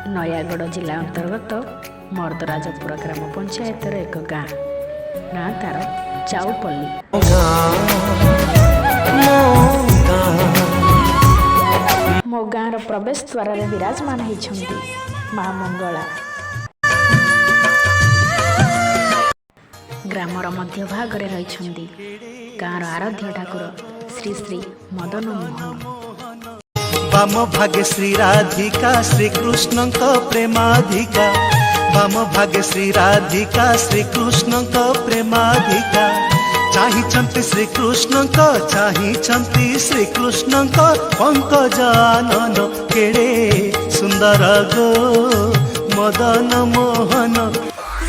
नयागढ़ जिला अंतर्गत मर्दराजपुर ग्राम पंचायत एक गाँ ना तार चाउपल्ली। मो गाँर प्रवेश द्वार विराजमान होती माँ मंगला। ग्रामर मध्य भाग रही गाँर आराध्य ठाकुर श्री श्री मदन मोहन। वाम भागे श्री राधिका श्री कृष्ण प्रेमाधिका। वाम भागे श्री राधिका श्री कृष्ण प्रेमाधिका। चाहिछंती श्री कृष्ण चाहिछंती श्री कृष्ण पंकजानन केड़े सुंदर गो मदन मोहन।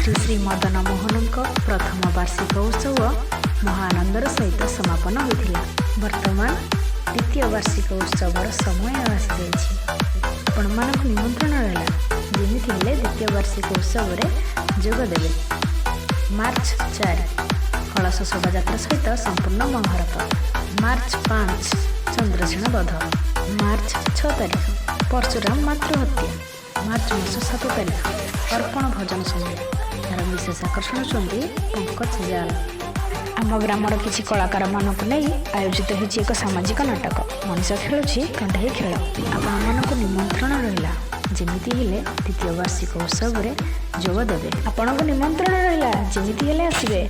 श्री श्री मदन मोहन प्रथम वार्षिक उत्सव महानंदर सहित समापन होता। वर्तमान द्वितीय वार्षिक उत्सवर समय आसी आपण मानक निमंत्रण रहा जमीती हेले द्वितीय वार्षिक उत्सव जोगदेवे। मार्च 4 कलश शोभायात्रा सहित संपूर्ण महाभारत। मार्च 5 चंद्रसेन वध। मार्च 6 तारिख परशुराम मातृहत्या। मार्च मास 7 तारिख अर्पण भजन संध्या। यार विशेष आकर्षण होती पंकज जाल। आम ग्रामर किसी कलाकार मानक नहीं आयोजित होती एक सामाजिक नाटक मनीष खेलुछि कंठई खेल। आपण मानक निमंत्रण रहा जमीती हेले द्वितीय वार्षिक उत्सव जोगदेवे। आपण निमंत्रण रहा जमीती हेले आसबे।